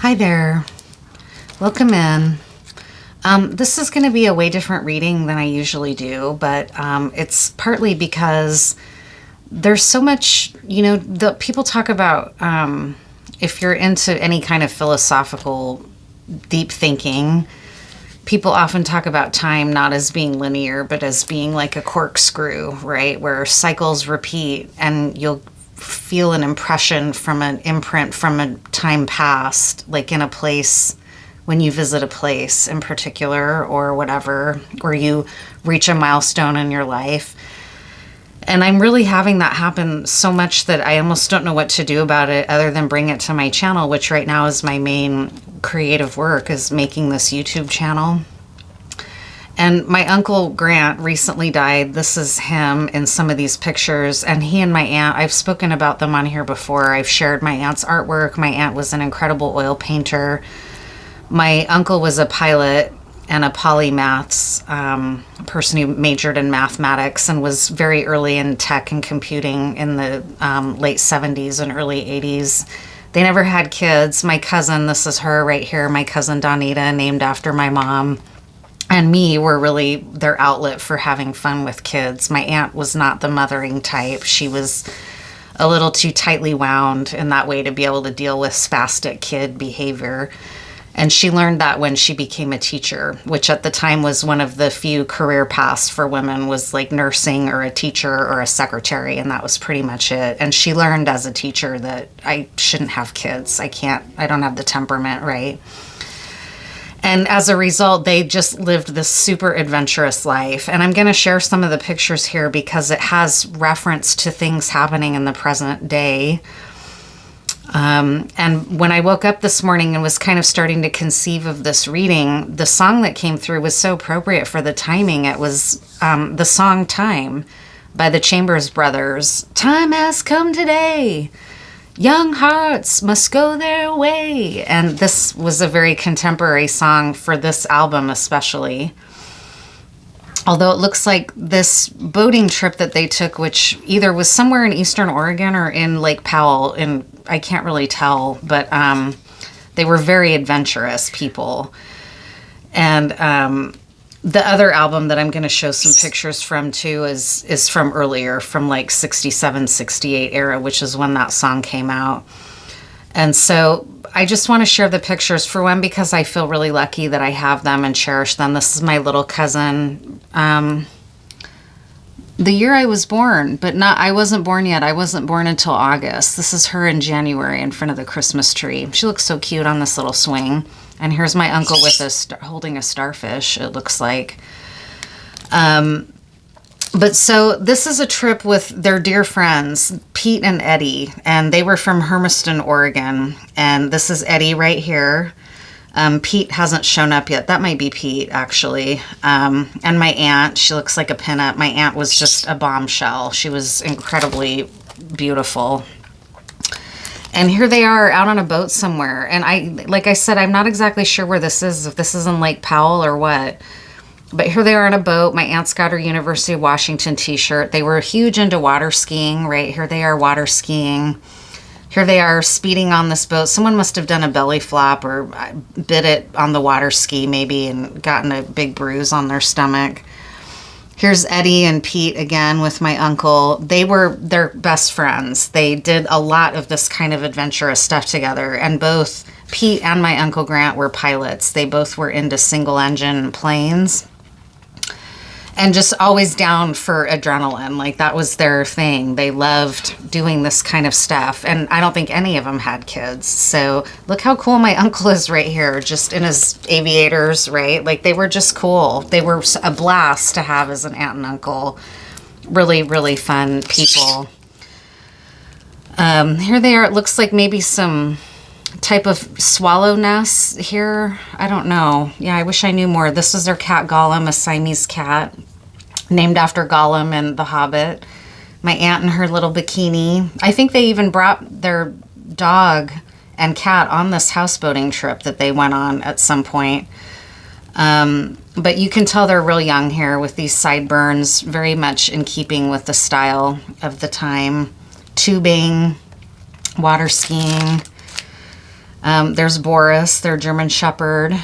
Hi there. Welcome in. This is going to be a way different reading than I usually do, but it's partly because there's so much, the people talk about if you're into any kind of philosophical deep thinking, people often talk about time not as being linear, but as being like a corkscrew, right? Where cycles repeat and you'll feel an impression from an imprint from a time past, like in a place, when you visit a place in particular or whatever, or you reach a milestone in your life. And I'm really having that happen so much that I almost don't know what to do about it other than bring it to my channel, which right now is my main creative work, is making this YouTube channel. And my uncle Grant recently died. This is him in some of these pictures. And he and my aunt, I've spoken about them on here before. I've shared my aunt's artwork. My aunt was an incredible oil painter. My uncle was a pilot and a polymaths person who majored in mathematics and was very early in tech and computing in the late 70s and early 80s. They never had kids. My cousin, this is her right here, my cousin Donita, named after my mom, and me were really their outlet for having fun with kids. My aunt was not the mothering type. She was a little too tightly wound in that way to be able to deal with spastic kid behavior. And she learned that when she became a teacher, which at the time was one of the few career paths for women, was like nursing or a teacher or a secretary. And that was pretty much it. And she learned as a teacher that I shouldn't have kids. I don't have the temperament, right? And as a result, they just lived this super adventurous life. And I'm going to share some of the pictures here because it has reference to things happening in the present day. And when I woke up this morning and was kind of starting to conceive of this reading, the song that came through was so appropriate for the timing. It was the song Time by the Chambers Brothers. Time has come today. Young hearts must go their way. And this was a very contemporary song for this album especially. Although it looks like this boating trip that they took, which either was somewhere in Eastern Oregon or in Lake Powell, and I can't really tell, but they were very adventurous people. And the other album that I'm going to show some pictures from too is from earlier, from like 67, 68 era, which is when that song came out. And so I just want to share the pictures, for one, because I feel really lucky that I have them and cherish them. This is my little cousin. The year I was born, but I wasn't born yet. I wasn't born until August. This is her in January in front of the Christmas tree. She looks so cute on this little swing. And here's my uncle with holding a starfish, it looks like. But so this is a trip with their dear friends, Pete and Eddie, and they were from Hermiston, Oregon. And this is Eddie right here. Pete hasn't shown up yet. That might be Pete, actually. And my aunt, she looks like a pinup. My aunt was just a bombshell. She was incredibly beautiful. And here they are out on a boat somewhere. And like I said, I'm not exactly sure where this is, if this is in Lake Powell or what. But here they are on a boat. My aunt's got her University of Washington t-shirt. They were huge into water skiing, right? Here they are water skiing. Here they are speeding on this boat. Someone must have done a belly flop or bit it on the water ski maybe and gotten a big bruise on their stomach. Here's Eddie and Pete again with my uncle. They're best friends. They did a lot of this kind of adventurous stuff together. And both Pete and my uncle Grant were pilots. They both were into single engine planes. And just always down for adrenaline. Like that was their thing. They loved doing this kind of stuff. And I don't think any of them had kids. So look how cool my uncle is right here, just in his aviators, right? Like they were just cool. They were a blast to have as an aunt and uncle. Really, really fun people. Here they are. It looks like maybe some type of swallow nest here. I don't know. Yeah, I wish I knew more. This is their cat Gollum, a Siamese cat named after Gollum and The Hobbit. My aunt in her little bikini. I think they even brought their dog and cat on this houseboating trip that they went on at some point. But you can tell they're real young here with these sideburns, very much in keeping with the style of the time. Tubing, water skiing. There's Boris, their German Shepherd.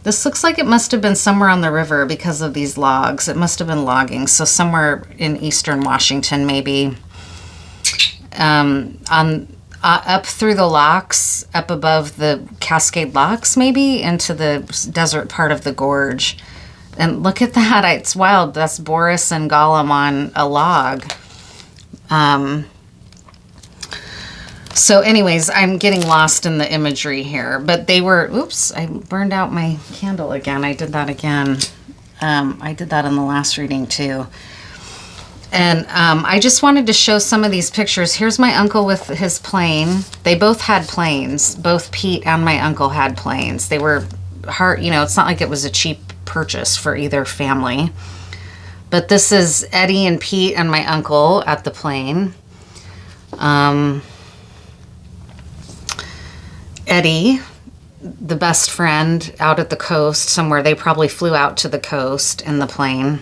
This looks like it must have been somewhere on the river because of these logs. It must have been logging. So somewhere in eastern Washington, maybe. Up through the locks, up above the Cascade Locks, maybe, into the desert part of the gorge. And look at that. It's wild. That's Boris and Gollum on a log. So anyways, I'm getting lost in the imagery here. But they were... Oops, I burned out my candle again. I did that again. I did that in the last reading, too. And I just wanted to show some of these pictures. Here's my uncle with his plane. They both had planes. Both Pete and my uncle had planes. They were hard, you know, it's not like it was a cheap purchase for either family. But this is Eddie and Pete and my uncle at the plane. Eddie, the best friend, out at the coast somewhere. They probably flew out to the coast in the plane.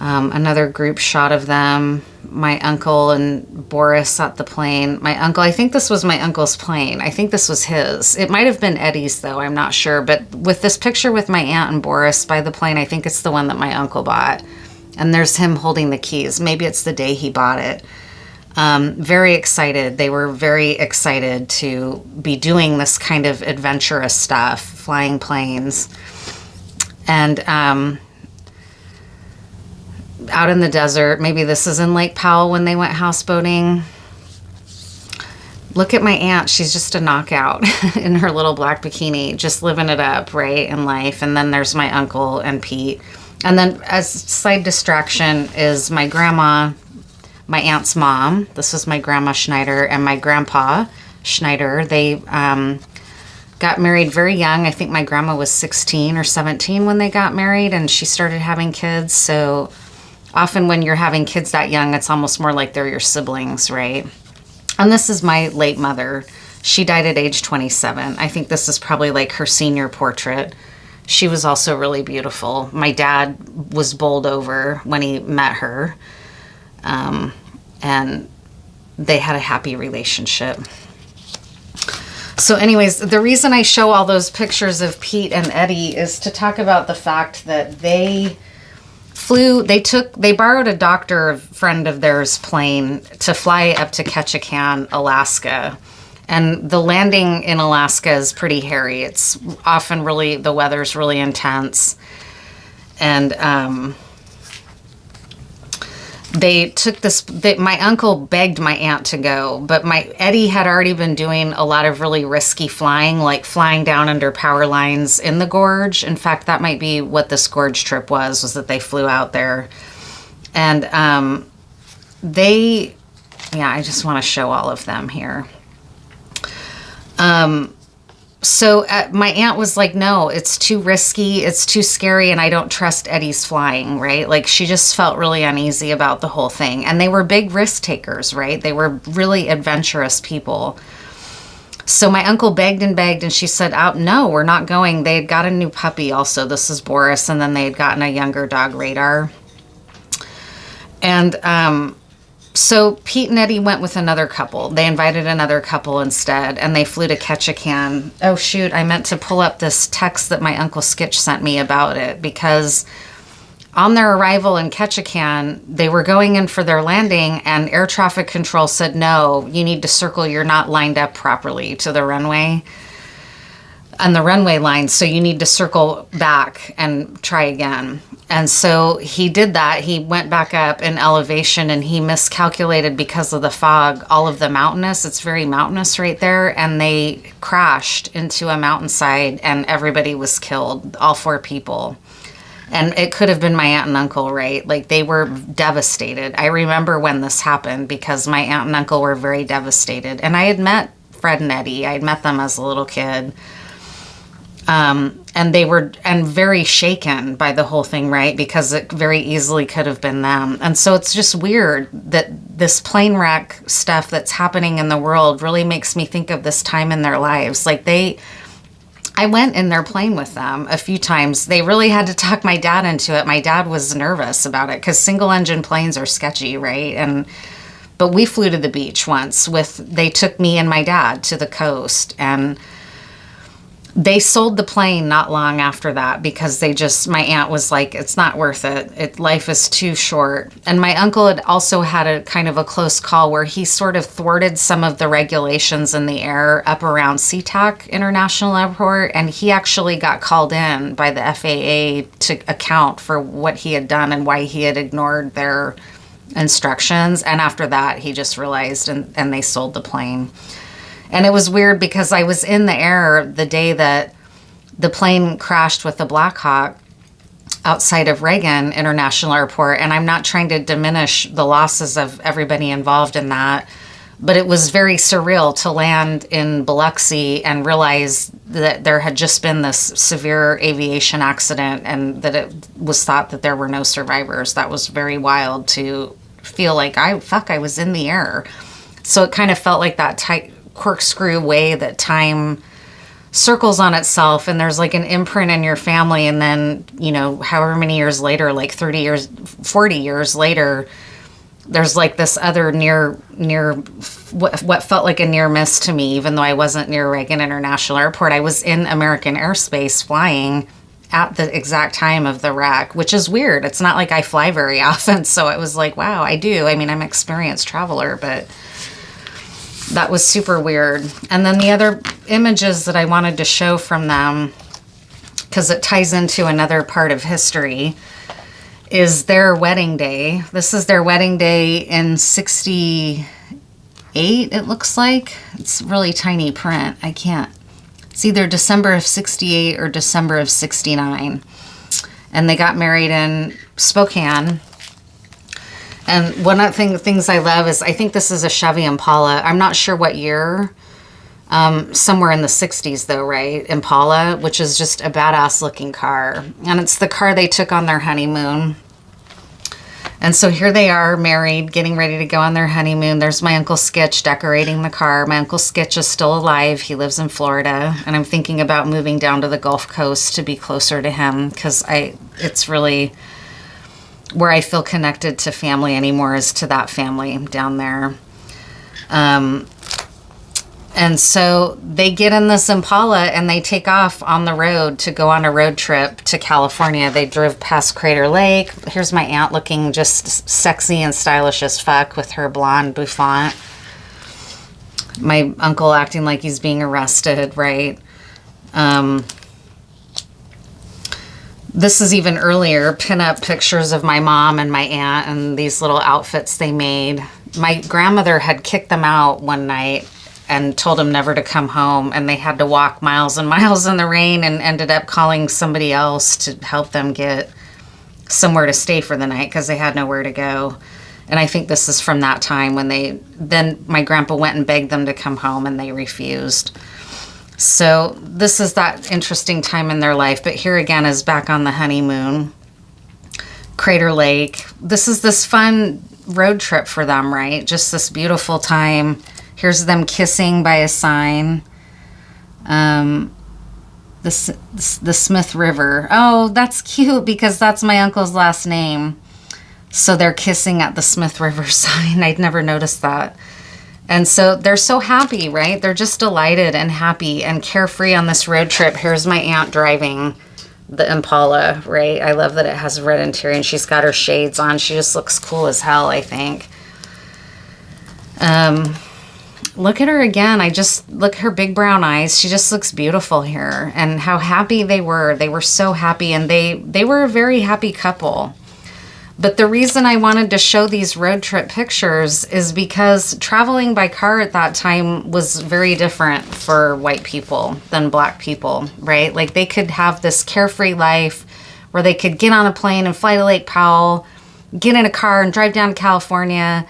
Another group shot of them. My uncle and Boris at the plane. My uncle, I think this was my uncle's plane. I think this was his. It might have been Eddie's, though. I'm not sure. But with this picture with my aunt and Boris by the plane, I think it's the one that my uncle bought. And there's him holding the keys. Maybe it's the day he bought it. Very excited. They were very excited to be doing this kind of adventurous stuff, flying planes. And out in the desert, maybe this is in Lake Powell when they went houseboating. Look at my aunt. She's just a knockout in her little black bikini, just living it up, right, in life. And then there's my uncle and Pete. And then as side distraction is my grandma, my aunt's mom. This is my grandma Schneider and my grandpa Schneider. They got married very young. I think my grandma was 16 or 17 when they got married, and she started having kids. So often when you're having kids that young, it's almost more like they're your siblings, right? And this is my late mother. She died at age 27. I think this is probably like her senior portrait. She was also really beautiful. My dad was bowled over when he met her. And they had a happy relationship. So anyways, the reason I show all those pictures of Pete and Eddie is to talk about the fact that they borrowed a doctor friend of theirs plane to fly up to Ketchikan, Alaska. And the landing in Alaska is pretty hairy. It's often the weather's really intense. And, they took this, my uncle begged my aunt to go, but Eddie had already been doing a lot of really risky flying, like flying down under power lines in the gorge. In fact, that might be what this gorge trip was that they flew out there. And I just want to show all of them here. So my aunt was like, no, it's too risky, it's too scary, and I don't trust Eddie's flying, right? Like, she just felt really uneasy about the whole thing. And they were big risk takers, right? They were really adventurous people. So my uncle begged, and she said, no, we're not going. They had got a new puppy also. This is Boris, and then they had gotten a younger dog, Radar. And so Pete and Eddie went with another couple. They invited another couple instead, and they flew to Ketchikan. Oh, shoot, I meant to pull up this text that my Uncle Skitch sent me about it, because on their arrival in Ketchikan, they were going in for their landing, and air traffic control said, no, you need to circle. You're not lined up properly to the runway. On the runway line, so you need to circle back and try again. And so he did that. He went back up in elevation, and he miscalculated because of the fog, all of the mountainous. It's very mountainous right there. And they crashed into a mountainside, and everybody was killed, all 4 people. And it could have been my aunt and uncle, right? Like, they were devastated. I remember when this happened because my aunt and uncle were very devastated. And I had met Fred and Eddie. I had met them as a little kid. And they were very shaken by the whole thing, right? Because it very easily could have been them. And so it's just weird that this plane wreck stuff that's happening in the world really makes me think of this time in their lives. Like, I went in their plane with them a few times. They really had to talk my dad into it. My dad was nervous about it because single engine planes are sketchy, right? And But we flew to the beach once they took me and my dad to the coast, and they sold the plane not long after that because my aunt was like, it's not worth it. Life is too short. And my uncle had also had a kind of a close call where he sort of thwarted some of the regulations in the air up around SeaTac International Airport. And he actually got called in by the FAA to account for what he had done and why he had ignored their instructions. And after that, he just realized and they sold the plane. And it was weird because I was in the air the day that the plane crashed with the Black Hawk outside of Reagan International Airport. And I'm not trying to diminish the losses of everybody involved in that, but it was very surreal to land in Biloxi and realize that there had just been this severe aviation accident and that it was thought that there were no survivors. That was very wild to feel like, I was in the air. So it kind of felt like that tight corkscrew way that time circles on itself, and there's like an imprint in your family, and then, you know, however many years later, like 30 years, 40 years later, there's like this other near what felt like a near miss to me, even though I wasn't near Reagan International Airport. I was in American airspace flying at the exact time of the wreck, which is weird. It's not like I fly very often, so it was like, wow, I do. I mean, I'm an experienced traveler, but that was super weird. And then the other images that I wanted to show from them, because it ties into another part of history, is their wedding day. This is their wedding day in 68, it looks like. It's really tiny print. It's either December of 68 or December of 69. And they got married in Spokane. And one of the things I love is, I think this is a Chevy Impala. I'm not sure what year. Somewhere in the 60s though, right? Impala, which is just a badass looking car. And it's the car they took on their honeymoon. And so here they are, married, getting ready to go on their honeymoon. There's my Uncle Skitch decorating the car. My Uncle Skitch is still alive. He lives in Florida. And I'm thinking about moving down to the Gulf Coast to be closer to him, because it's really where I feel connected to family anymore, is to that family down there. And so they get in this Impala and they take off on the road to go on a road trip to California. They drove past Crater Lake. Here's my aunt looking just sexy and stylish as fuck with her blonde bouffant. My uncle acting like he's being arrested, right? This is even earlier, pin-up pictures of my mom and my aunt and these little outfits they made. My grandmother had kicked them out one night and told them never to come home, and they had to walk miles and miles in the rain and ended up calling somebody else to help them get somewhere to stay for the night because they had nowhere to go. And I think this is from that time when then my grandpa went and begged them to come home and they refused. So this is that interesting time in their life. But here again is back on the honeymoon. Crater Lake. This is this fun road trip for them, right? Just this beautiful time. Here's them kissing by a sign. The Smith River. Oh, that's cute because that's my uncle's last name. So they're kissing at the Smith River sign. I'd never noticed that. And so they're so happy, right? They're just delighted and happy and carefree on this road trip. Here's my aunt driving the Impala, right? I love that it has red interior and she's got her shades on. She just looks cool as hell, I think. Look at her again. Look at her big brown eyes. She just looks beautiful here. And how happy they were. They were so happy, and they were a very happy couple. But the reason I wanted to show these road trip pictures is because traveling by car at that time was very different for white people than black people, right? Like they could have this carefree life where they could get on a plane and fly to Lake Powell, get in a car and drive down to California,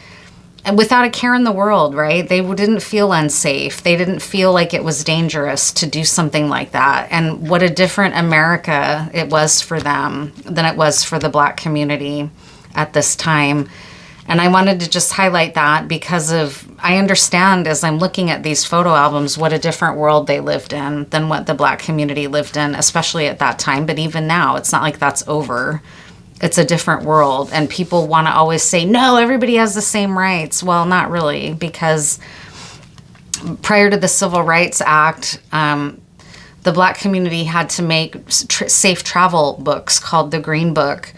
and without a care in the world, right? They didn't feel unsafe. They didn't feel like it was dangerous to do something like that. And what a different America it was for them than it was for the black community at this time. And I wanted to just highlight that because I understand as I'm looking at these photo albums what a different world they lived in than what the black community lived in, especially at that time. But even now, it's not like that's over. it's a different world. And people want to always say, no, everybody has the same rights. Well, not really, because prior to the Civil Rights Act, the Black community had to make safe travel books called the Green Book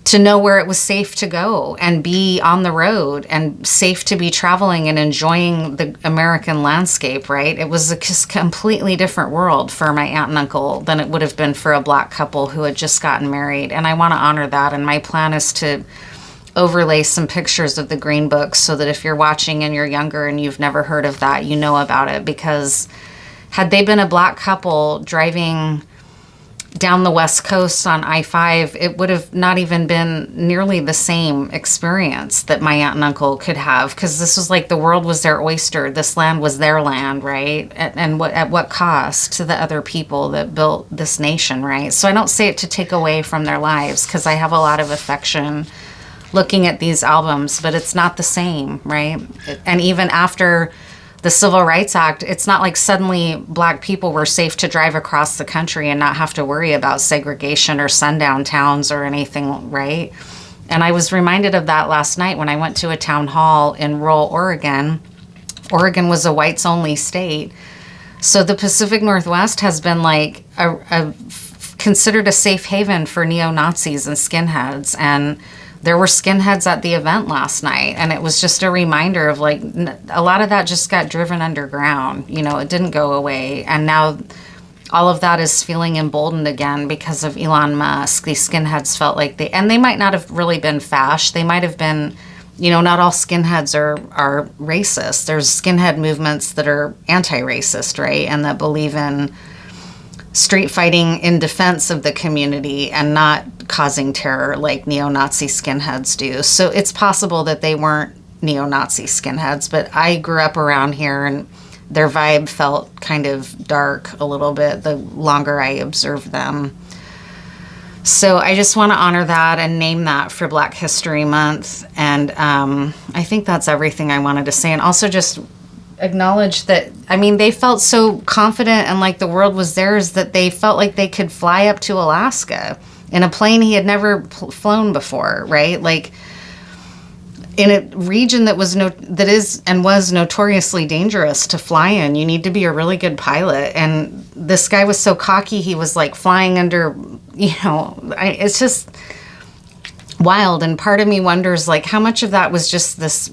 to know where it was safe to go and be on the road and safe to be traveling and enjoying the American landscape, right? It was a completely different world for my aunt and uncle than it would have been for a Black couple who had just gotten married. And I want to honor that. And my plan is to overlay some pictures of the Green Book so that if you're watching and you're younger and you've never heard of that, you know about it. Because had they been a Black couple driving down the West Coast on I-5, it would have not even been nearly the same experience that my aunt and uncle could have, because this was like the world was their oyster. This land was their land, right? And at what cost to the other people that built this nation, right? So I don't say it to take away from their lives, because I have a lot of affection looking at these albums, but it's not the same, right? And even after the Civil Rights Act, it's not like suddenly Black people were safe to drive across the country and not have to worry about segregation or sundown towns or anything, right? And I was reminded of that last night when I went to a town hall in rural Oregon. Oregon was a whites-only state. So the Pacific Northwest has been like considered a safe haven for neo-Nazis and skinheads. And there were skinheads at the event last night, and it was just a reminder of like a lot of that just got driven underground. You know, it didn't go away, and now all of that is feeling emboldened again because of Elon Musk. These skinheads felt like they might not have really been fash. They might have been, you know, not all skinheads are racist. There's skinhead movements that are anti-racist, right, and that believe in street fighting in defense of the community and not causing terror like neo-Nazi skinheads do. So it's possible that they weren't neo-Nazi skinheads, but I grew up around here and their vibe felt kind of dark a little bit the longer I observed them. So I just want to honor that and name that for Black History Month. And I think that's everything I wanted to say. And also just acknowledge that, I mean, they felt so confident and like the world was theirs that they felt like they could fly up to Alaska in a plane he had never flown before, right? Like in a region that was notoriously dangerous to fly in. You need to be a really good pilot. And this guy was so cocky, he was like flying under, you know, it's just wild. And part of me wonders like how much of that was just this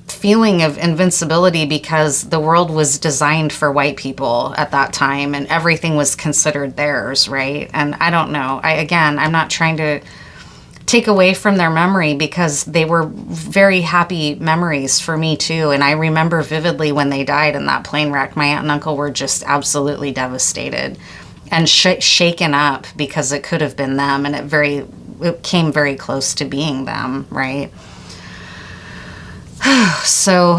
feeling of invincibility because the world was designed for white people at that time and everything was considered theirs, right? And I don't know. I'm not trying to take away from their memory because they were very happy memories for me too. And I remember vividly when they died in that plane wreck, my aunt and uncle were just absolutely devastated and shaken up because it could have been them, and it came very close to being them, right? So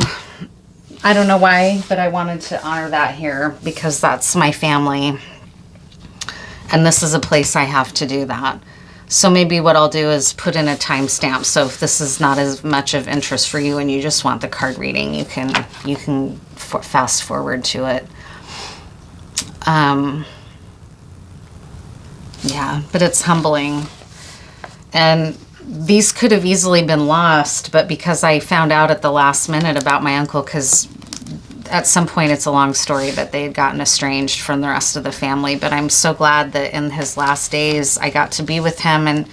I don't know why, but I wanted to honor that here because that's my family. And this is a place I have to do that. So maybe what I'll do is put in a timestamp. So if this is not as much of interest for you and you just want the card reading, you can fast forward to it. Yeah, but it's humbling. And these could have easily been lost, but because I found out at the last minute about my uncle, because at some point it's a long story that they had gotten estranged from the rest of the family, but I'm so glad that in his last days I got to be with him and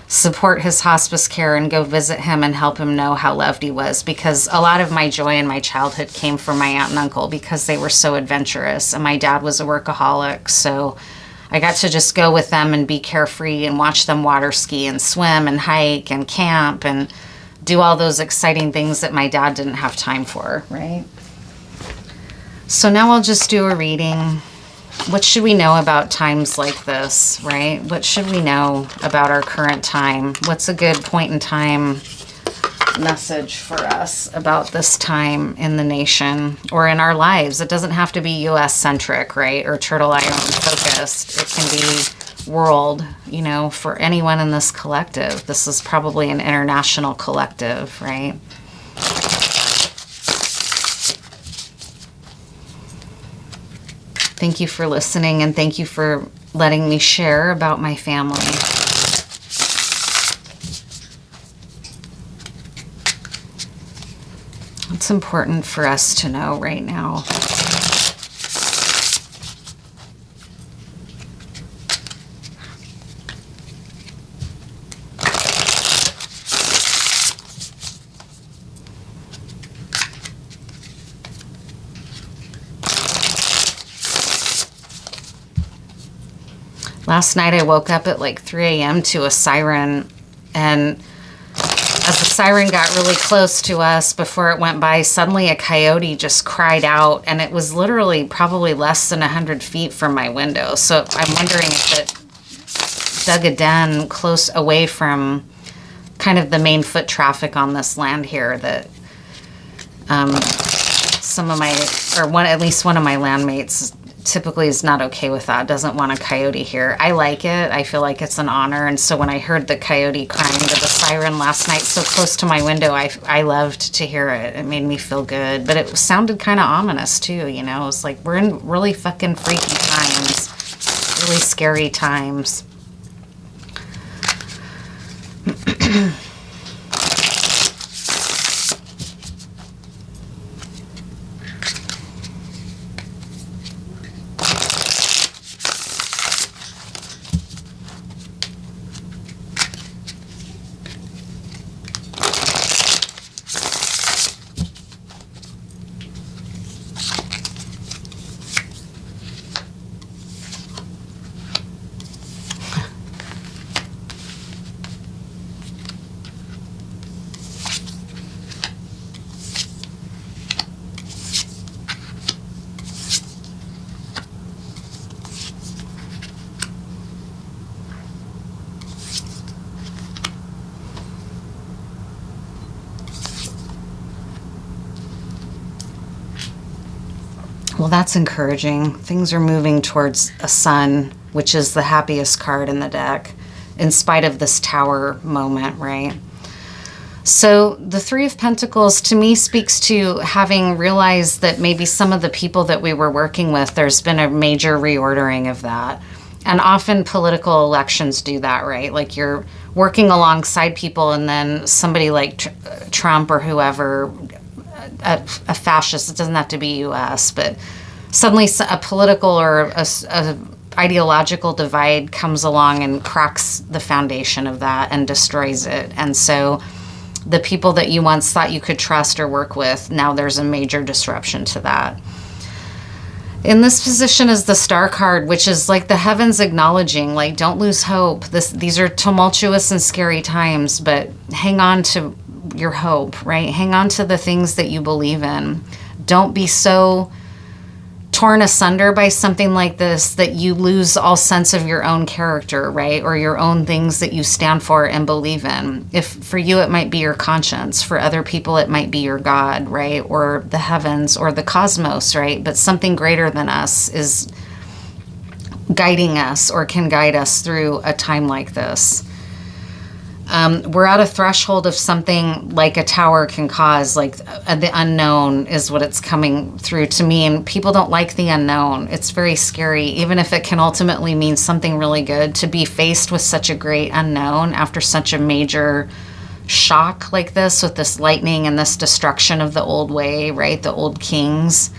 support his hospice care and go visit him and help him know how loved he was, because a lot of my joy in my childhood came from my aunt and uncle because they were so adventurous, and my dad was a workaholic, so I got to just go with them and be carefree and watch them water ski and swim and hike and camp and do all those exciting things that my dad didn't have time for, right? So now I'll just do a reading. What should we know about times like this, right? What should we know about our current time? What's a good point in time message for us about this time in the nation or in our lives? It doesn't have to be U.S. centric, right? Or Turtle Island focused. It can be world, you know, for anyone in this collective. This is probably an international collective, right? Thank you for listening, and thank you for letting me share about my family. What's important for us to know right now? Last night I woke up at like 3 a.m. to a siren, and as the siren got really close to us before it went by, suddenly a coyote just cried out, and it was literally probably less than 100 feet from my window. So I'm wondering if it dug a den close away from kind of the main foot traffic on this land here that some of my, or one, at least one of my landmates typically is not okay with that, doesn't want a coyote here. I like it. I feel like it's an honor. And so when I heard the coyote crying to the siren last night so close to my window, I loved to hear it. It made me feel good. But it sounded kind of ominous too, you know? It was like, we're in really fucking freaky times. Really scary times. Well, that's encouraging. Things are moving towards a sun, which is the happiest card in the deck, in spite of this tower moment, right? So the Three of Pentacles to me speaks to having realized that maybe some of the people that we were working with, there's been a major reordering of that. And often political elections do that, right? Like you're working alongside people and then somebody like Trump or whoever, a fascist, it doesn't have to be US, but suddenly a political or a ideological divide comes along and cracks the foundation of that and destroys it. And so the people that you once thought you could trust or work with, now there's a major disruption to that. In this position is the Star card, which is like the heavens acknowledging, like, don't lose hope. These are tumultuous and scary times, but hang on to your hope, right? Hang on to the things that you believe in. Don't be so torn asunder by something like this that you lose all sense of your own character, right? Or your own things that you stand for and believe in. If for you it might be your conscience, for other people it might be your God, right? Or the heavens or the cosmos, right? But something greater than us is guiding us or can guide us through a time like this. We're at a threshold of something like a tower can cause, like the unknown is what it's coming through to me. And people don't like the unknown. It's very scary, even if it can ultimately mean something really good, to be faced with such a great unknown after such a major shock like this, with this lightning and this destruction of the old way, right? The old kings.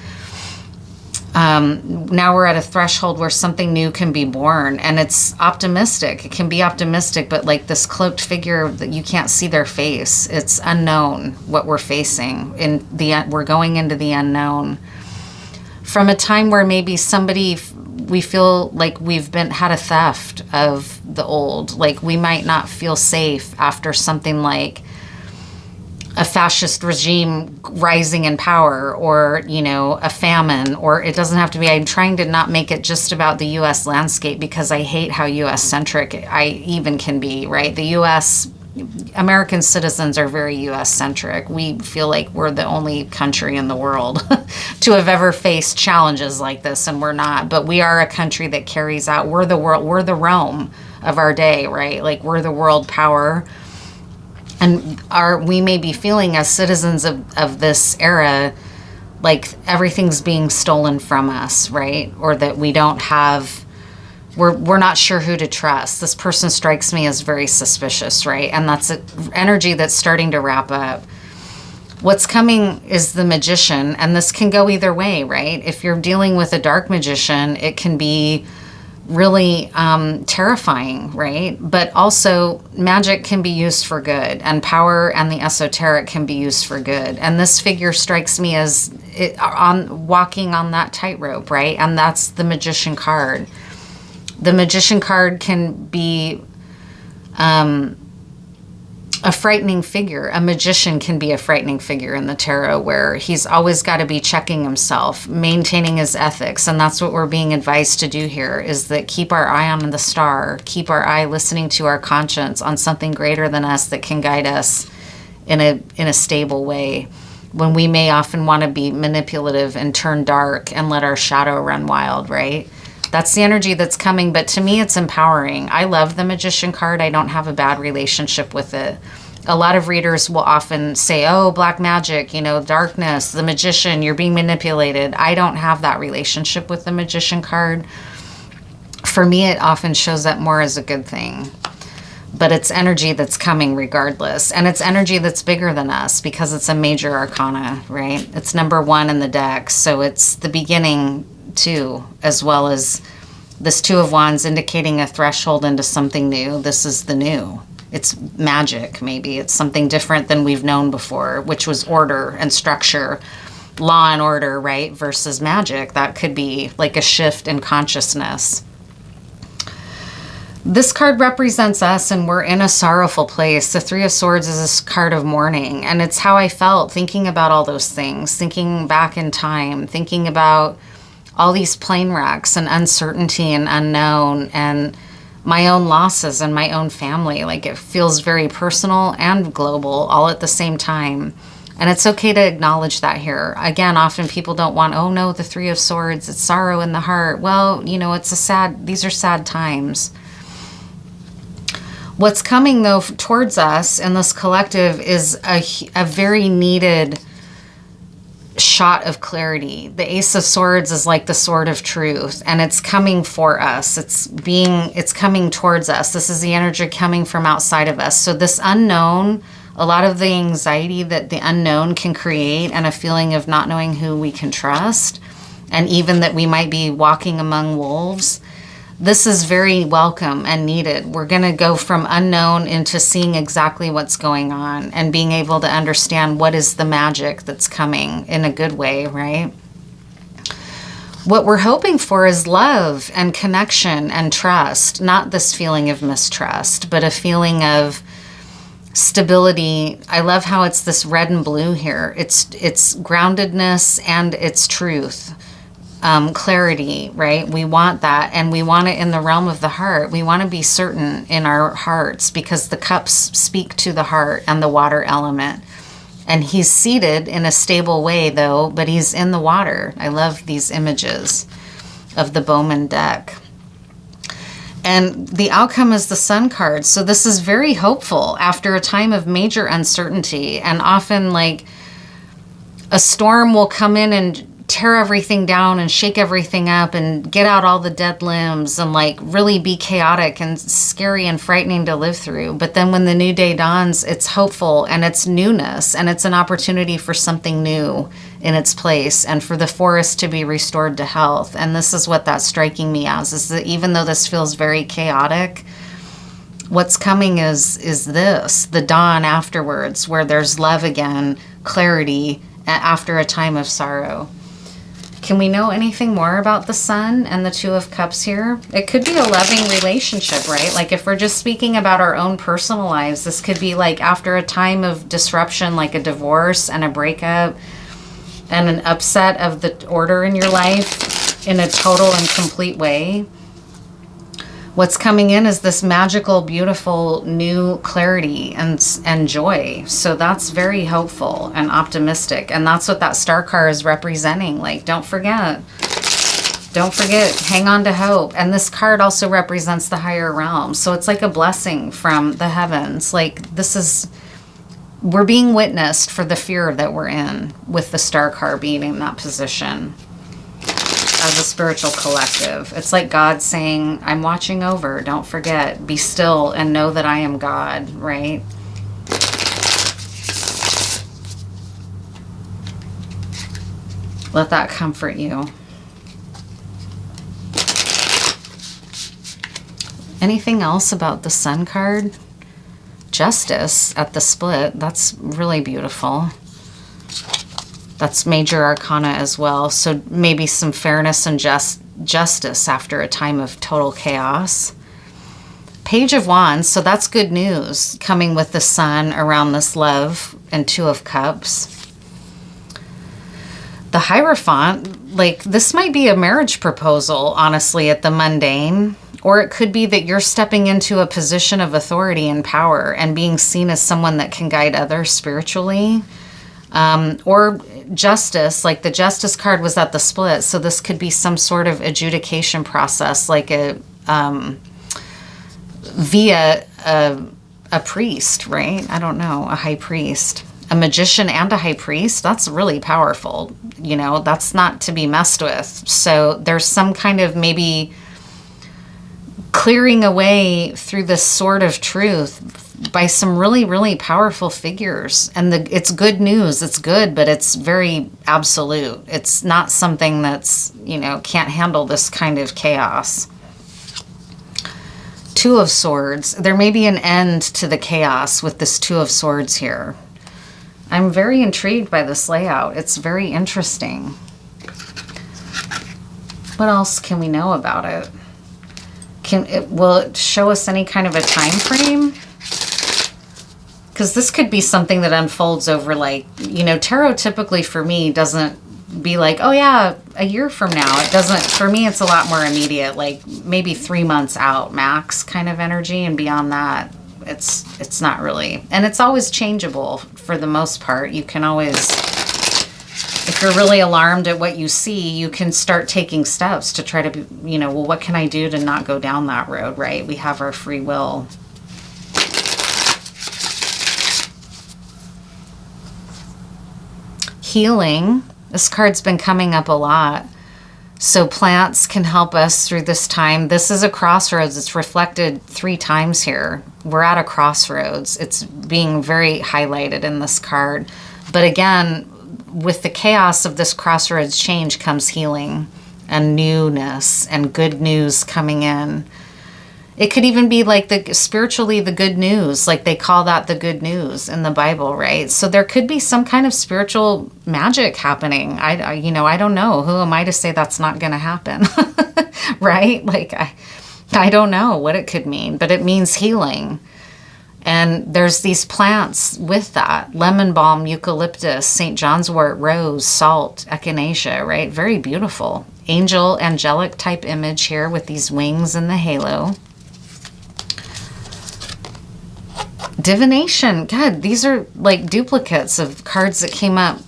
Now we're at a threshold where something new can be born, and it's optimistic. It can be optimistic, but like this cloaked figure that you can't see their face. It's unknown what we're facing. We're going into the unknown from a time where maybe we feel like we've had a theft of the old. Like we might not feel safe after something like a fascist regime rising in power, or, you know, a famine, or it doesn't have to be. I'm trying to not make it just about the U.S. landscape, because I hate how U.S. centric I even can be, right? The U.S. American citizens are very U.S. centric. We feel like we're the only country in the world to have ever faced challenges like this, and we're not. But we are a country that carries out. We're the world. We're the Rome of our day, right? Like we're the world power. And we may be feeling as citizens of this era, like everything's being stolen from us, right? Or that we don't have, we're not sure who to trust. This person strikes me as very suspicious, right? And that's an energy that's starting to wrap up. What's coming is the Magician, and this can go either way, right? If you're dealing with a dark magician, it can be really terrifying, right? But also magic can be used for good, and power and the esoteric can be used for good. And this figure strikes me as walking on that tightrope, right? And that's the Magician card. The Magician card can be a frightening figure. A magician can be a frightening figure in the tarot, where he's always got to be checking himself, maintaining his ethics. And that's what we're being advised to do here, is that keep our eye on the star, keep our eye listening to our conscience on something greater than us that can guide us in a stable way, when we may often want to be manipulative and turn dark and let our shadow run wild, right? That's the energy that's coming, but to me, it's empowering. I love the Magician card. I don't have a bad relationship with it. A lot of readers will often say, oh, black magic, you know, darkness, the Magician, you're being manipulated. I don't have that relationship with the Magician card. For me, it often shows up more as a good thing. But it's energy that's coming regardless. And it's energy that's bigger than us, because it's a major arcana, right? It's number 1 in the deck. So it's the beginning too, as well as this 2 of Wands indicating a threshold into something new. This is the new. It's magic, maybe. It's something different than we've known before, which was order and structure, law and order, right? Versus magic. That could be like a shift in consciousness. This card represents us, and we're in a sorrowful place. The 3 of Swords is a card of mourning, and it's how I felt thinking about all those things, thinking back in time, thinking about all these plane wrecks and uncertainty and unknown, and my own losses and my own family. Like, it feels very personal and global all at the same time. And it's okay to acknowledge that here. Again, often people don't want, oh no, the 3 of Swords, it's sorrow in the heart. Well, you know, these are sad times. What's coming though towards us in this collective is a very needed shot of clarity. The Ace of Swords is like the sword of truth, and it's coming for us. It's coming towards us. This is the energy coming from outside of us. So this unknown, a lot of the anxiety that the unknown can create, and a feeling of not knowing who we can trust, and even that we might be walking among wolves, this is very welcome and needed. We're going to go from unknown into seeing exactly what's going on, and being able to understand what is the magic that's coming in a good way, right? What we're hoping for is love and connection and trust, not this feeling of mistrust, but a feeling of stability. I love how it's this red and blue here. It's groundedness and it's truth. Clarity, right? We want that, and we want it in the realm of the heart. We want to be certain in our hearts, because the cups speak to the heart and the water element. And he's seated in a stable way though, but he's in the water. I love these images of the Bowman deck. And the outcome is the Sun card. So this is very hopeful after a time of major uncertainty, and often like a storm will come in and tear everything down and shake everything up and get out all the dead limbs, and like really be chaotic and scary and frightening to live through. But then when the new day dawns, it's hopeful, and it's newness, and it's an opportunity for something new in its place, and for the forest to be restored to health. And this is what that's striking me as, is that even though this feels very chaotic, what's coming is this, the dawn afterwards, where there's love again, clarity after a time of sorrow. Can we know anything more about the Sun and the 2 of Cups here? It could be a loving relationship, right? Like if we're just speaking about our own personal lives, this could be like after a time of disruption, like a divorce and a breakup and an upset of the order in your life in a total and complete way. What's coming in is this magical, beautiful, new clarity and joy. So that's very hopeful and optimistic. And that's what that star card is representing. Like, don't forget, hang on to hope. And this card also represents the higher realm. So it's like a blessing from the heavens. Like we're being witnessed for the fear that we're in, with the star card being in that position. As a spiritual collective, it's like God saying, I'm watching over, don't forget, be still and know that I am God, right? Let that comfort you. Anything else about the Sun card? Justice at the split. That's really beautiful. That's major arcana as well. So maybe some fairness and justice after a time of total chaos. Page of Wands. So that's good news coming with the Sun around this love and Two of Cups. The Hierophant, like this might be a marriage proposal, honestly, at the mundane. Or it could be that you're stepping into a position of authority and power and being seen as someone that can guide others spiritually. Or justice, like the Justice card was at the split. So this could be some sort of adjudication process, like via a priest, right? I don't know, a high priest. A magician and a high priest, that's really powerful. You know, that's not to be messed with. So there's some kind of maybe clearing away through this sword of truth by some really, really powerful figures. And it's good news. It's good, but it's very absolute. It's not something that's, you know, can't handle this kind of chaos. Two of Swords. There may be an end to the chaos with this Two of Swords here. I'm very intrigued by this layout. It's very interesting. What else can we know about it? Will it show us any kind of a time frame? Because this could be something that unfolds over, like, you know, tarot typically for me doesn't be like, oh yeah, a year from now. It doesn't, for me it's a lot more immediate, like maybe 3 months out max kind of energy, and beyond that it's not really. And it's always changeable for the most part. You can always, if you're really alarmed at what you see, you can start taking steps to try to be, you know, well, what can I do to not go down that road, right? We have our free will. Healing. This card's been coming up a lot. So plants can help us through this time. This is a crossroads. It's reflected 3 times here. We're at a crossroads. It's being very highlighted in this card. But again, with the chaos of this crossroads change comes healing and newness and good news coming in. It could even be like spiritually the good news, like they call that the good news in the Bible, right? So there could be some kind of spiritual magic happening. I don't know. Who am I to say that's not going to happen, right? Like I don't know what it could mean, but it means healing. And there's these plants with that: lemon balm, eucalyptus, St. John's wort, rose, salt, echinacea, right? Very beautiful. Angel, angelic type image here with these wings and the halo. Divination. God, these are like duplicates of cards that came up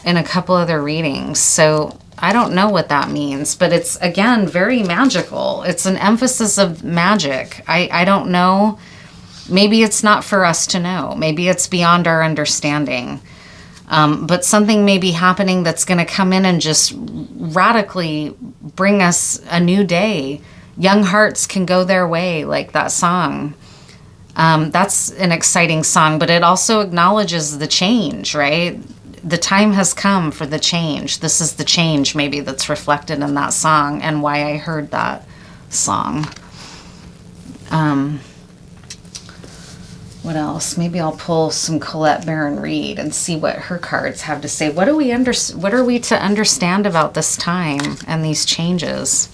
in a couple other readings. So I don't know what that means, but it's, again, very magical. It's an emphasis of magic. I don't know. Maybe it's not for us to know. Maybe it's beyond our understanding. But something may be happening that's going to come in and just radically bring us a new day. Young hearts can go their way, like that song. That's an exciting song, but it also acknowledges the change, right? The time has come for the change. This is the change maybe that's reflected in that song, and why I heard that song. What else? Maybe I'll pull some Colette Baron Reed and see what her cards have to say. What are we to understand about this time and these changes?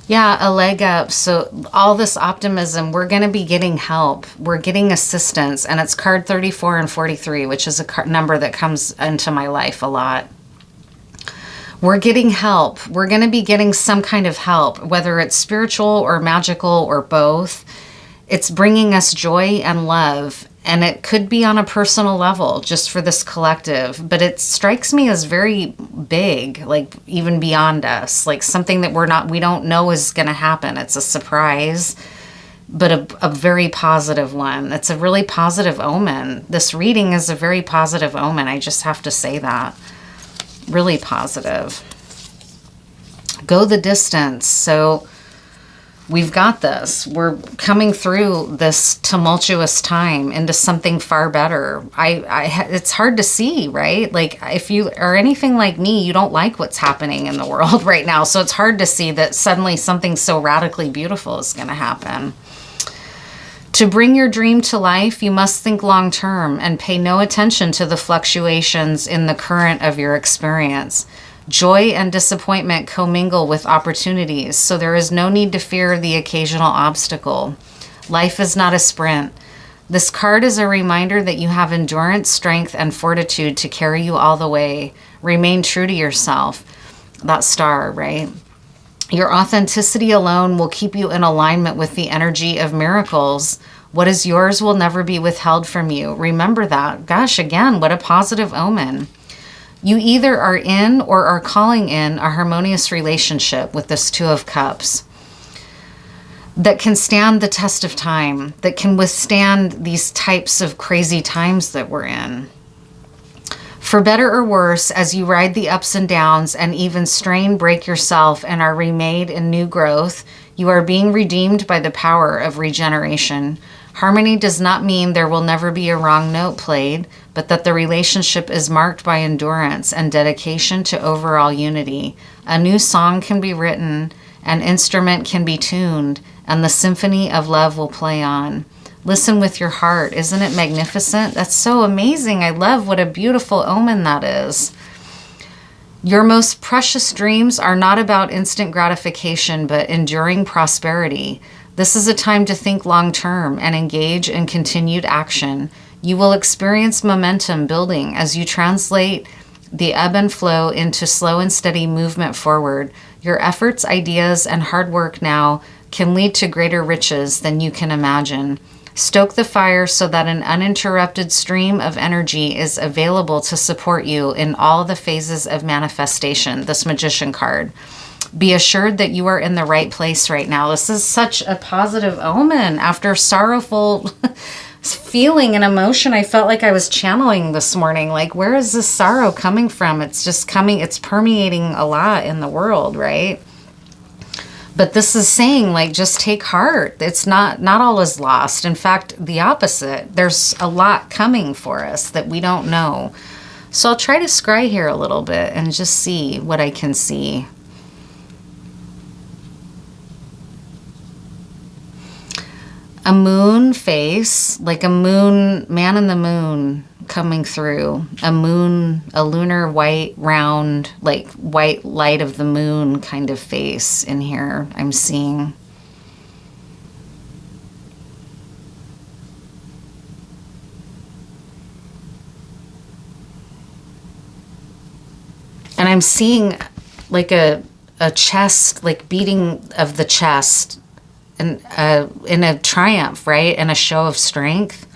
Yeah, a leg up. So all this optimism, we're going to be getting help. We're getting assistance. And it's card 34 and 43, which is a number that comes into my life a lot. We're getting help. We're going to be getting some kind of help, whether it's spiritual or magical or both. It's bringing us joy and love. And it could be on a personal level, just for this collective. But it strikes me as very big, like even beyond us, like something that we don't know is going to happen. It's a surprise. but a very positive one. It's a really positive omen. This reading is a very positive omen. I just have to say that. Really positive. Go the distance. So we've got this. We're coming through this tumultuous time into something far better. It's hard to see, right? Like, if you are anything like me, you don't like what's happening in the world right now. So it's hard to see that suddenly something so radically beautiful is going to happen. To bring your dream to life, you must think long term and pay no attention to the fluctuations in the current of your experience. Joy and disappointment commingle with opportunities, so there is no need to fear the occasional obstacle. Life is not a sprint. This card is a reminder that you have endurance, strength, and fortitude to carry you all the way. Remain true to yourself. That star, right? Your authenticity alone will keep you in alignment with the energy of miracles. What is yours will never be withheld from you. Remember that. Gosh, again, what a positive omen. You either are in or are calling in a harmonious relationship with this Two of Cups that can stand the test of time, that can withstand these types of crazy times that we're in. For better or worse, as you ride the ups and downs and even strain, break yourself, and are remade in new growth, you are being redeemed by the power of regeneration. Harmony does not mean there will never be a wrong note played, but that the relationship is marked by endurance and dedication to overall unity. A new song can be written, an instrument can be tuned, and the symphony of love will play on. Listen with your heart. Isn't it magnificent? That's so amazing. I love what a beautiful omen that is. Your most precious dreams are not about instant gratification, but enduring prosperity. This is a time to think long term and engage in continued action. You will experience momentum building as you translate the ebb and flow into slow and steady movement forward. Your efforts, ideas, and hard work now can lead to greater riches than you can imagine. Stoke the fire so that an uninterrupted stream of energy is available to support you in all the phases of manifestation. This Magician card. Be assured that you are in the right place right now. This is such a positive omen. After sorrowful feeling and emotion, I felt like I was channeling this morning. Like, where is this sorrow coming from? It's just coming, it's permeating a lot in the world, right? But this is saying, like, just take heart. It's not all is lost. In fact, the opposite. There's a lot coming for us that we don't know. So I'll try to scry here a little bit and just see what I can see. A moon face, like a moon, man in the moon coming through. A moon, a lunar white round, like white light of the moon kind of face in here I'm seeing. And I'm seeing like a chest, like beating of the chest, and in a triumph, right? And a show of strength.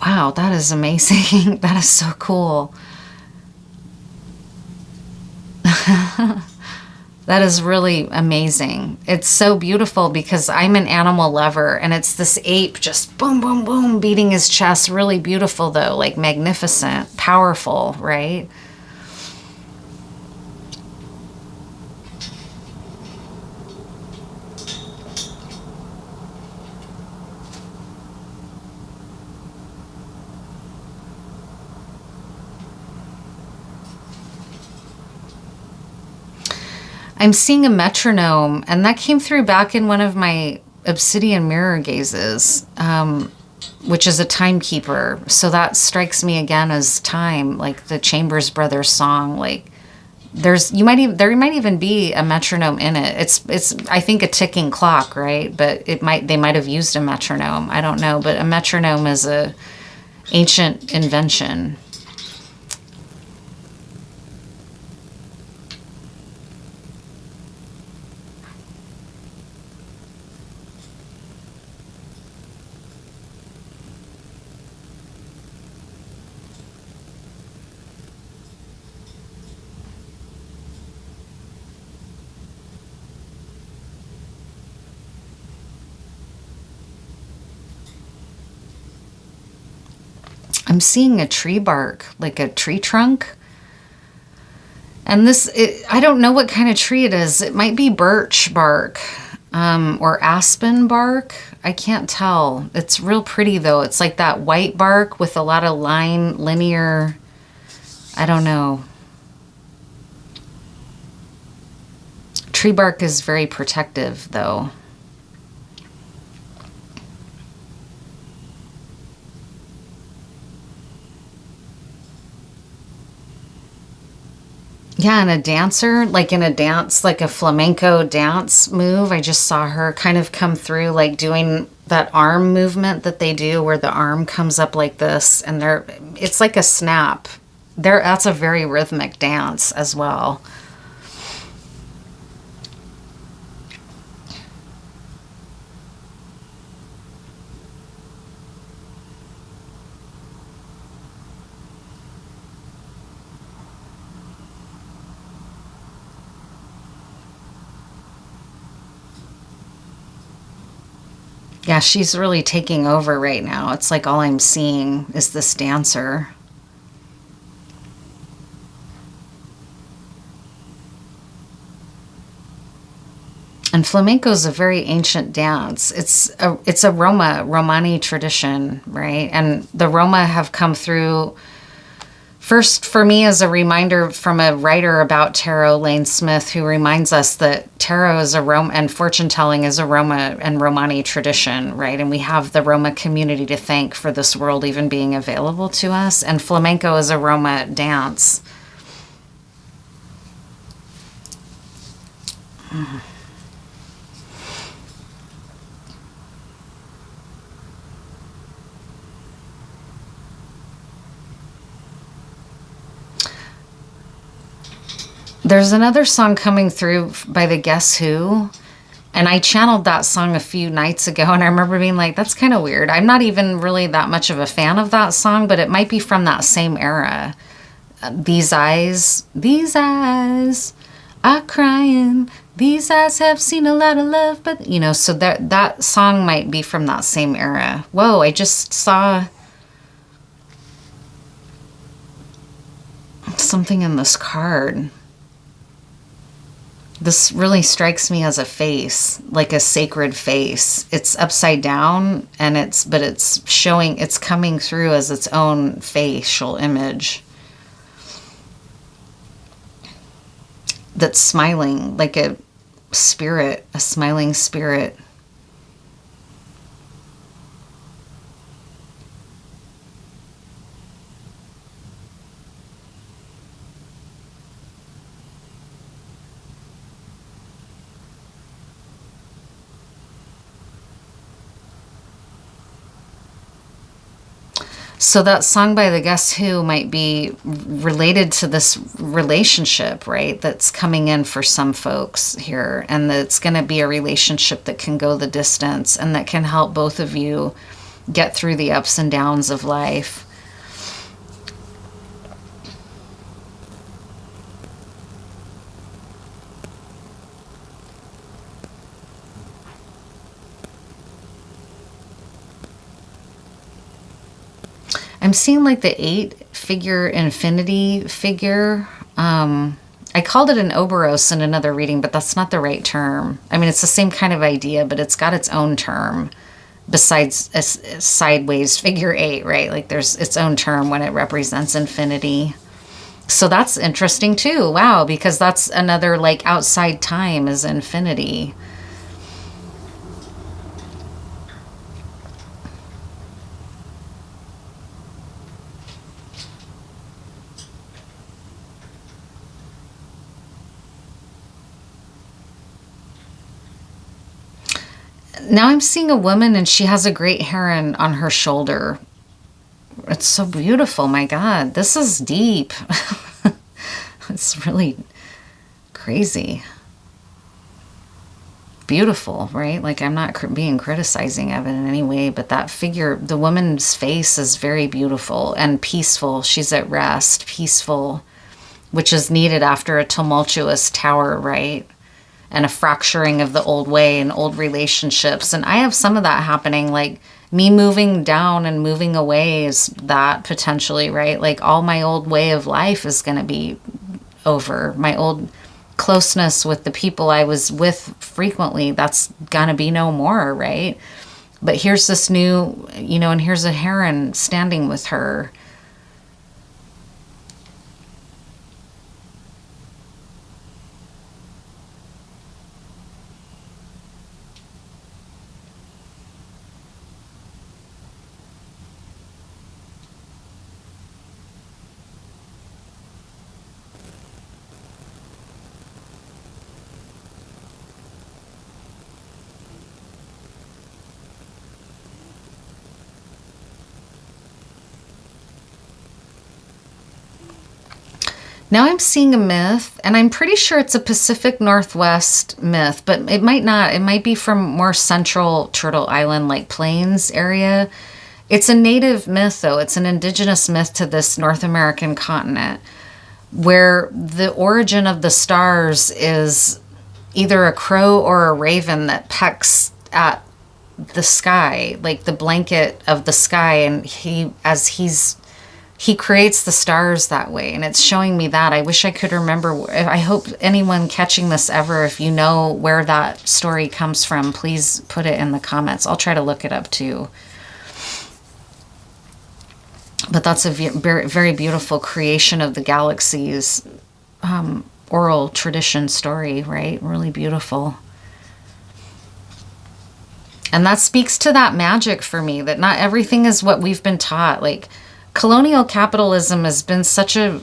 Wow, that is amazing. That is so cool. That is really amazing. It's so beautiful because I'm an animal lover, and it's this ape just boom, boom, boom, beating his chest. Really beautiful though, like magnificent, powerful, right? I'm seeing a metronome, and that came through back in one of my obsidian mirror gazes, which is a timekeeper. So that strikes me again as time, like the Chambers Brothers song. Like there might even be a metronome in it. It's I think a ticking clock, right? But they might have used a metronome. I don't know, but a metronome is a ancient invention. I'm seeing a tree bark, like a tree trunk. And I don't know what kind of tree it is. It might be birch bark or aspen bark. I can't tell. It's real pretty though. It's like that white bark with a lot of linear, I don't know. Tree bark is very protective though. Yeah, and a dancer, like in a dance, like a flamenco dance move, I just saw her kind of come through, like doing that arm movement that they do where the arm comes up like this, and it's like a snap. That's a very rhythmic dance as well. Yeah, she's really taking over right now. It's like all I'm seeing is this dancer. And flamenco is a very ancient dance. It's a Romani tradition, right? And the Roma have come through first for me as a reminder from a writer about tarot, Lane Smith, who reminds us that tarot is a Roma and fortune telling is a Roma and Romani tradition, right? And we have the Roma community to thank for this world even being available to us. And flamenco is a Roma dance. There's another song coming through by the Guess Who, and I channeled that song a few nights ago, and I remember being like, that's kind of weird. I'm not even really that much of a fan of that song, but it might be from that same era. These eyes are crying. These eyes have seen a lot of love, but, so that song might be from that same era. Whoa, I just saw something in this card. This really strikes me as a face, like a sacred face. It's upside down, and it's coming through as its own facial image that's smiling, like a smiling spirit. So that song by the Guess Who might be related to this relationship, right? That's coming in for some folks here. And it's going to be a relationship that can go the distance and that can help both of you get through the ups and downs of life. I'm seeing like the 8-figure infinity figure. I called it an Oberos in another reading, but that's not the right term. I mean, it's the same kind of idea, but it's got its own term besides a sideways figure 8, right? Like there's its own term when it represents infinity. So that's interesting too. Wow, because that's another like outside time is infinity. Now I'm seeing a woman and she has a great heron on her shoulder. It's so beautiful. My God, this is deep. It's really crazy. Beautiful, right? Like I'm not being criticizing of it in any way, but that figure, the woman's face is very beautiful and peaceful. She's at rest, peaceful, which is needed after a tumultuous tower, right? And a fracturing of the old way and old relationships. And I have some of that happening, like me moving down and moving away is that potentially, right? Like all my old way of life is going to be over. My old closeness with the people I was with frequently, that's going to be no more, right? But here's this new, and here's a heron standing with her. Now I'm seeing a myth, and I'm pretty sure it's a Pacific Northwest myth, but it might not. It might be from more central Turtle Island, like Plains area. It's a native myth, though. It's an indigenous myth to this North American continent, where the origin of the stars is either a crow or a raven that pecks at the sky, like the blanket of the sky, and he creates the stars that way, and it's showing me that. I wish I could remember. I hope anyone catching this ever, if you know where that story comes from, please put it in the comments. I'll try to look it up too. But that's a very, very beautiful creation of the galaxies, oral tradition story, right? Really beautiful. And that speaks to that magic for me, that not everything is what we've been taught. Like, colonial capitalism has been such a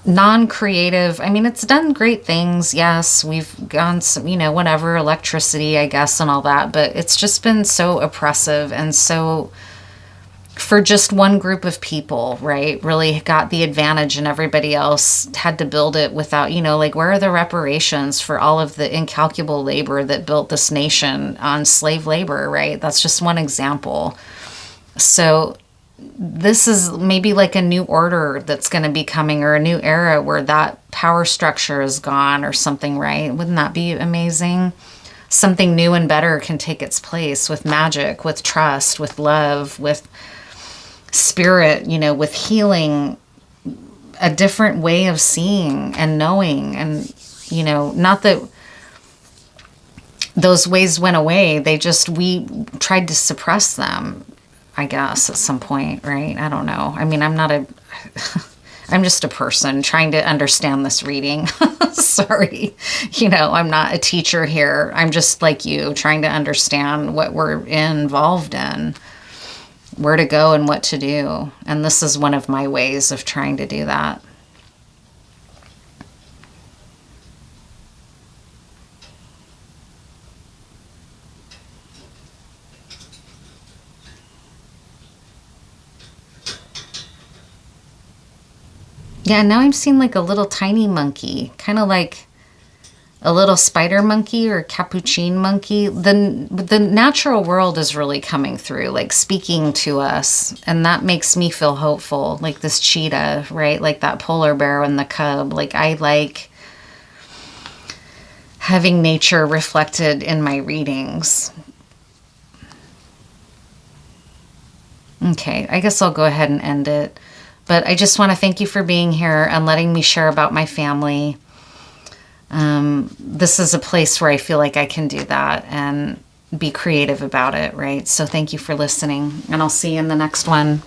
non-creative, I mean, it's done great things. Yes, we've gone some, whatever, electricity, I guess, and all that, but it's just been so oppressive and so, for just one group of people, right, really got the advantage and everybody else had to build it without, like, where are the reparations for all of the incalculable labor that built this nation on slave labor, right? That's just one example. So this is maybe like a new order that's going to be coming, or a new era where that power structure is gone or something, right? Wouldn't that be amazing? Something new and better can take its place with magic, with trust, with love, with spirit, with healing, a different way of seeing and knowing. And, not that those ways went away. We tried to suppress them, I guess, at some point, right? I don't know. I mean, I'm just a person trying to understand this reading. Sorry. I'm not a teacher here. I'm just like you, trying to understand what we're involved in, where to go and what to do. And this is one of my ways of trying to do that. Yeah, now I'm seeing like a little tiny monkey, kind of like a little spider monkey or capuchin monkey. The natural world is really coming through, like speaking to us. And that makes me feel hopeful, like this cheetah, right? Like that polar bear and the cub. Like, I like having nature reflected in my readings. Okay, I guess I'll go ahead and end it. But I just want to thank you for being here and letting me share about my family. This is a place where I feel like I can do that and be creative about it, right? So thank you for listening, and I'll see you in the next one.